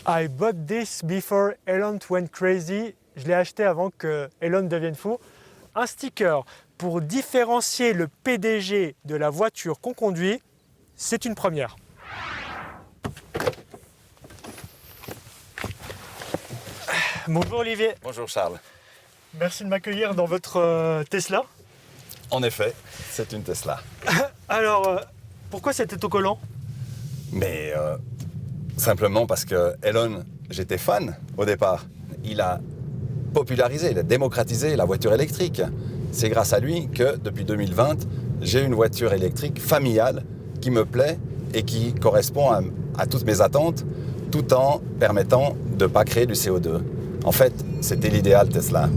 I bought this before Elon went crazy. Je l'ai acheté avant que Elon devienne fou. Un sticker pour différencier le PDG de la voiture qu'on conduit, c'est une première. Bonjour Olivier. Bonjour Charles. Merci de m'accueillir dans votre Tesla. En effet, c'est une Tesla. Alors, pourquoi cet autocollant? Mais simplement parce que Elon, j'étais fan au départ. Il a popularisé, il a démocratisé la voiture électrique. C'est grâce à lui que depuis 2020, j'ai une voiture électrique familiale qui me plaît et qui correspond à toutes mes attentes, tout en permettant de ne pas créer du CO2. En fait, c'était l'idéal Tesla.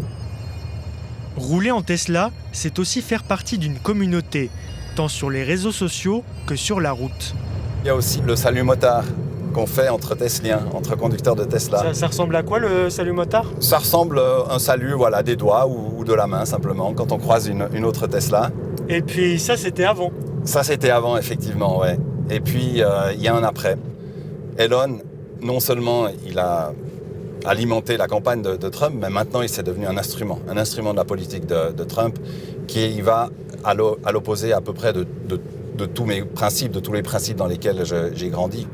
Rouler en Tesla, c'est aussi faire partie d'une communauté, tant sur les réseaux sociaux que sur la route. Il y a aussi le salut motard qu'on fait entre Tesliens, entre conducteurs de Tesla. Ça ressemble à quoi le salut motard? Ça ressemble à un salut des doigts ou de la main simplement, quand on croise une autre Tesla. Et puis ça, c'était avant. Ça, c'était avant, effectivement, ouais. Et puis, il y a un après. Elon, non seulement il a alimenté la campagne de Trump, mais maintenant il s'est devenu un instrument de la politique de Trump, qui va à l'opposé à peu près de tous mes principes, de tous les principes dans lesquels j'ai grandi.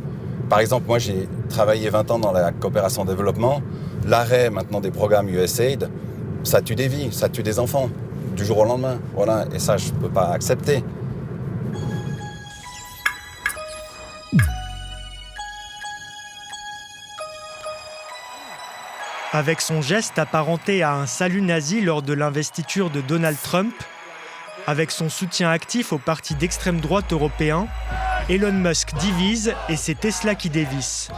Par exemple, moi j'ai travaillé 20 ans dans la coopération développement. L'arrêt maintenant des programmes USAID, ça tue des vies, ça tue des enfants, du jour au lendemain. Voilà, et ça je ne peux pas accepter. Avec son geste apparenté à un salut nazi lors de l'investiture de Donald Trump, avec son soutien actif au parti d'extrême droite européen, Elon Musk divise et c'est Tesla qui dévisse.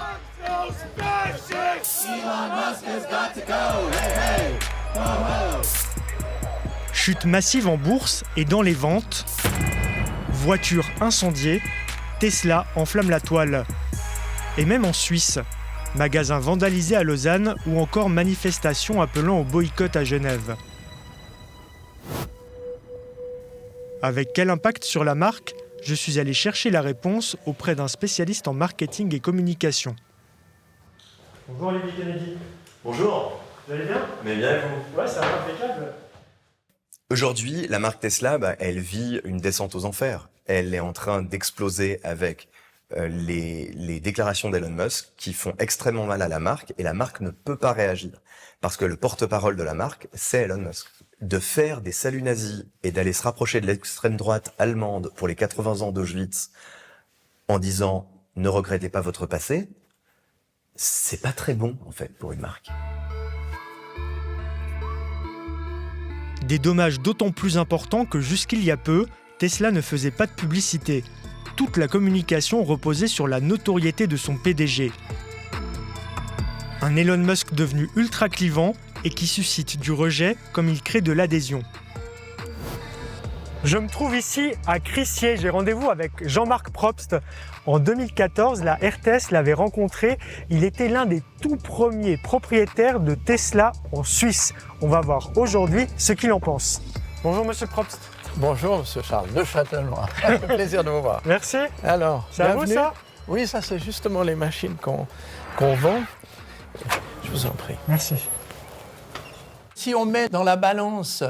Chute massive en bourse et dans les ventes, voiture incendiée, Tesla enflamme la toile. Et même en Suisse, magasins vandalisés à Lausanne ou encore manifestations appelant au boycott à Genève. Avec quel impact sur la marque? Je suis allé chercher la réponse auprès d'un spécialiste en marketing et communication. Bonjour Olivier Kennedy. Bonjour. Vous allez bien? Mais bien et vous? Ouais, ça va impeccable. Aujourd'hui, la marque Tesla, elle vit une descente aux enfers. Elle est en train d'exploser avec les déclarations d'Elon Musk qui font extrêmement mal à la marque et la marque ne peut pas réagir. Parce que le porte-parole de la marque, c'est Elon Musk. De faire des saluts nazis et d'aller se rapprocher de l'extrême droite allemande pour les 80 ans d'Auschwitz en disant « ne regrettez pas votre passé », c'est pas très bon en fait pour une marque. Des dommages d'autant plus importants que jusqu'il y a peu, Tesla ne faisait pas de publicité. Toute la communication reposait sur la notoriété de son PDG. Un Elon Musk devenu ultra clivant et qui suscite du rejet comme il crée de l'adhésion. Je me trouve ici à Crissier. J'ai rendez-vous avec Jean-Marc Probst. En 2014, la RTS l'avait rencontré. Il était l'un des tout premiers propriétaires de Tesla en Suisse. On va voir aujourd'hui ce qu'il en pense. Bonjour Monsieur Probst. Bonjour Monsieur Charles de Châtellenois. Ça fait plaisir de vous voir. Merci. Alors, c'est à vous ça? Oui, ça c'est justement les machines qu'on vend. Je vous en prie. Merci. Si on met dans la balance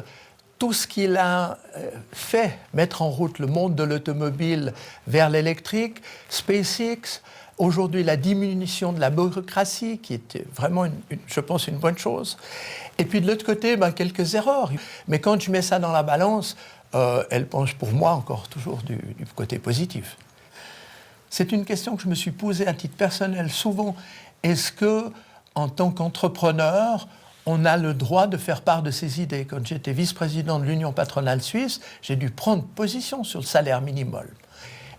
tout ce qu'il a fait mettre en route le monde de l'automobile vers l'électrique, SpaceX, aujourd'hui la diminution de la bureaucratie, qui était vraiment, je pense, une bonne chose. Et puis de l'autre côté, quelques erreurs. Mais quand je mets ça dans la balance, elle penche pour moi encore toujours du côté positif. C'est une question que je me suis posée à titre personnel souvent. Est-ce que, en tant qu'entrepreneur, on a le droit de faire part de ses idées? Quand j'étais vice-président de l'Union patronale suisse, j'ai dû prendre position sur le salaire minimum.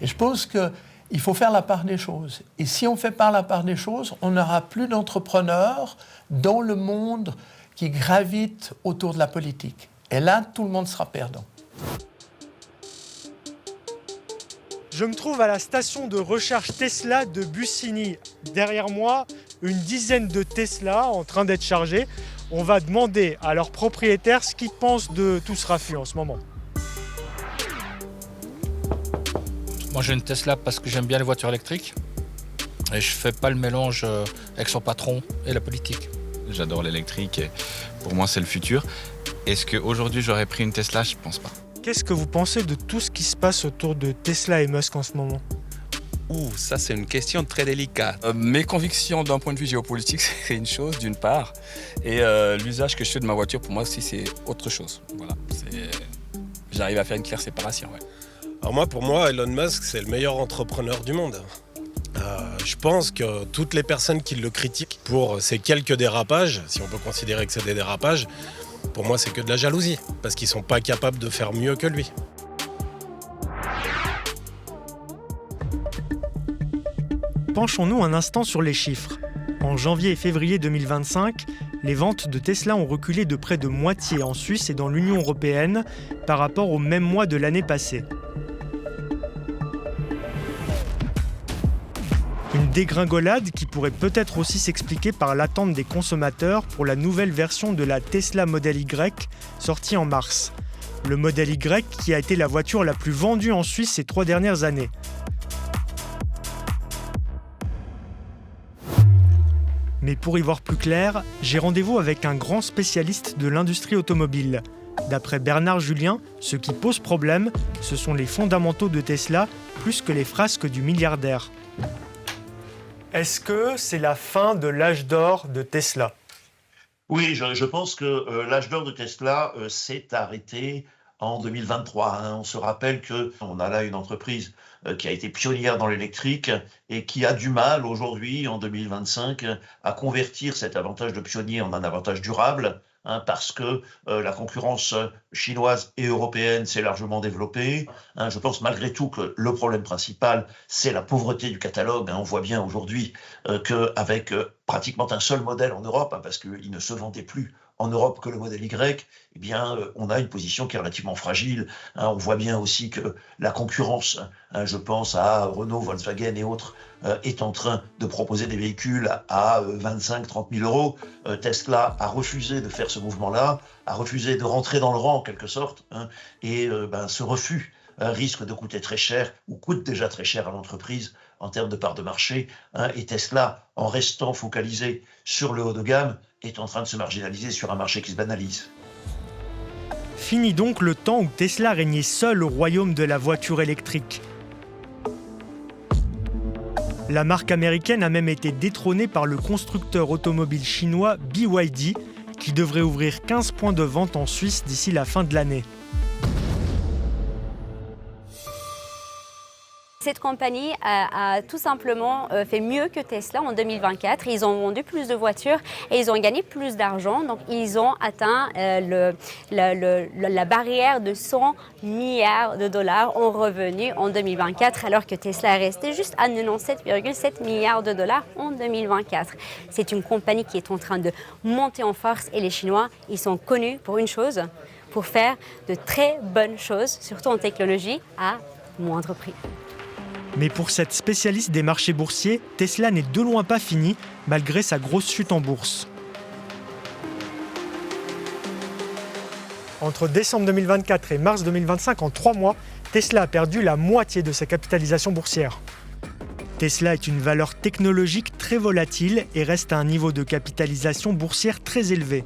Et je pense qu'il faut faire la part des choses. Et si on fait pas la part des choses, on n'aura plus d'entrepreneurs dans le monde qui gravitent autour de la politique. Et là, tout le monde sera perdant. Je me trouve à la station de recharge Tesla de Bussigny. Derrière moi, une dizaine de Tesla en train d'être chargés. On va demander à leurs propriétaires ce qu'ils pensent de tout ce raffut en ce moment. Moi j'ai une Tesla parce que j'aime bien les voitures électriques. Et je fais pas le mélange avec son patron et la politique. J'adore l'électrique et pour moi c'est le futur. Est-ce qu'aujourd'hui j'aurais pris une Tesla? Je pense pas. Qu'est-ce que vous pensez de tout ce qui se passe autour de Tesla et Musk en ce moment? Ça c'est une question très délicate. Mes convictions d'un point de vue géopolitique, c'est une chose d'une part, et l'usage que je fais de ma voiture, pour moi aussi, c'est autre chose. Voilà, j'arrive à faire une claire séparation. Ouais. Alors pour moi, Elon Musk, c'est le meilleur entrepreneur du monde. Je pense que toutes les personnes qui le critiquent pour ces quelques dérapages, si on peut considérer que c'est des dérapages, pour moi c'est que de la jalousie, parce qu'ils ne sont pas capables de faire mieux que lui. Penchons-nous un instant sur les chiffres. En janvier et février 2025, les ventes de Tesla ont reculé de près de moitié en Suisse et dans l'Union européenne par rapport au même mois de l'année passée. Une dégringolade qui pourrait peut-être aussi s'expliquer par l'attente des consommateurs pour la nouvelle version de la Tesla Model Y sortie en mars. Le Model Y qui a été la voiture la plus vendue en Suisse ces 3 dernières années. Mais pour y voir plus clair, j'ai rendez-vous avec un grand spécialiste de l'industrie automobile. D'après Bernard Julien, ce qui pose problème, ce sont les fondamentaux de Tesla plus que les frasques du milliardaire. Est-ce que c'est la fin de l'âge d'or de Tesla? Oui, je pense que l'âge d'or de Tesla s'est arrêté en 2023. On se rappelle qu'on a là une entreprise qui a été pionnière dans l'électrique et qui a du mal aujourd'hui, en 2025, à convertir cet avantage de pionnier en un avantage durable, parce que la concurrence chinoise et européenne s'est largement développée. Je pense malgré tout que le problème principal, c'est la pauvreté du catalogue. On voit bien aujourd'hui qu'avec pratiquement un seul modèle en Europe, parce qu'il ne se vendait plus en Europe que le modèle Y, eh bien, on a une position qui est relativement fragile. On voit bien aussi que la concurrence, je pense à Renault, Volkswagen et autres, est en train de proposer des véhicules à 25-30 000 euros. Tesla a refusé de faire ce mouvement-là, a refusé de rentrer dans le rang en quelque sorte, et ce refus risque de coûter très cher, ou coûte déjà très cher à l'entreprise en termes de part de marché. Et Tesla, en restant focalisé sur le haut de gamme, est en train de se marginaliser sur un marché qui se banalise. Fini donc le temps où Tesla régnait seul au royaume de la voiture électrique. La marque américaine a même été détrônée par le constructeur automobile chinois BYD, qui devrait ouvrir 15 points de vente en Suisse d'ici la fin de l'année. Cette compagnie a tout simplement fait mieux que Tesla en 2024. Ils ont vendu plus de voitures et ils ont gagné plus d'argent. Donc, ils ont atteint la barrière de 100 milliards de dollars en revenus en 2024, alors que Tesla est resté juste à 97,7 milliards de dollars en 2024. C'est une compagnie qui est en train de monter en force et les Chinois, ils sont connus pour une chose, pour faire de très bonnes choses, surtout en technologie, à moindre prix. Mais pour cette spécialiste des marchés boursiers, Tesla n'est de loin pas fini, malgré sa grosse chute en bourse. Entre décembre 2024 et mars 2025, en 3 mois, Tesla a perdu la moitié de sa capitalisation boursière. Tesla est une valeur technologique très volatile et reste à un niveau de capitalisation boursière très élevé.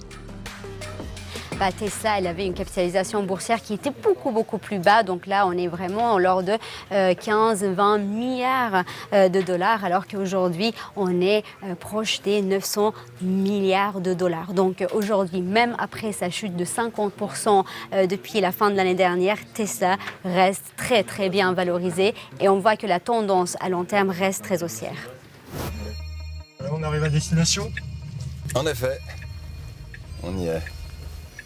Tesla, elle avait une capitalisation boursière qui était beaucoup plus bas. Donc là, on est vraiment lors de 15-20 milliards de dollars, alors qu'aujourd'hui, on est proche des 900 milliards de dollars. Donc aujourd'hui, même après sa chute de 50% depuis la fin de l'année dernière, Tesla reste très bien valorisée et on voit que la tendance à long terme reste très haussière. On arrive à destination. En effet, on y est.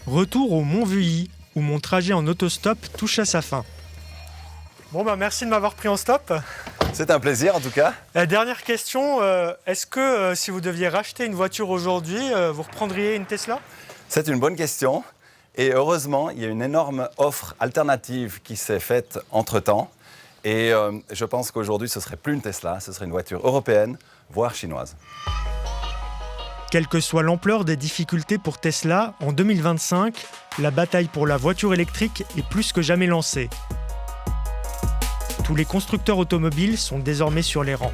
Retour au Mont-Vuilly, où mon trajet en autostop touche à sa fin. Merci de m'avoir pris en stop. C'est un plaisir en tout cas. Dernière question, est-ce que si vous deviez racheter une voiture aujourd'hui, vous reprendriez une Tesla? C'est une bonne question. Et heureusement, il y a une énorme offre alternative qui s'est faite entre-temps. Et je pense qu'aujourd'hui, ce ne serait plus une Tesla, ce serait une voiture européenne, voire chinoise. Quelle que soit l'ampleur des difficultés pour Tesla, en 2025, la bataille pour la voiture électrique est plus que jamais lancée. Tous les constructeurs automobiles sont désormais sur les rangs.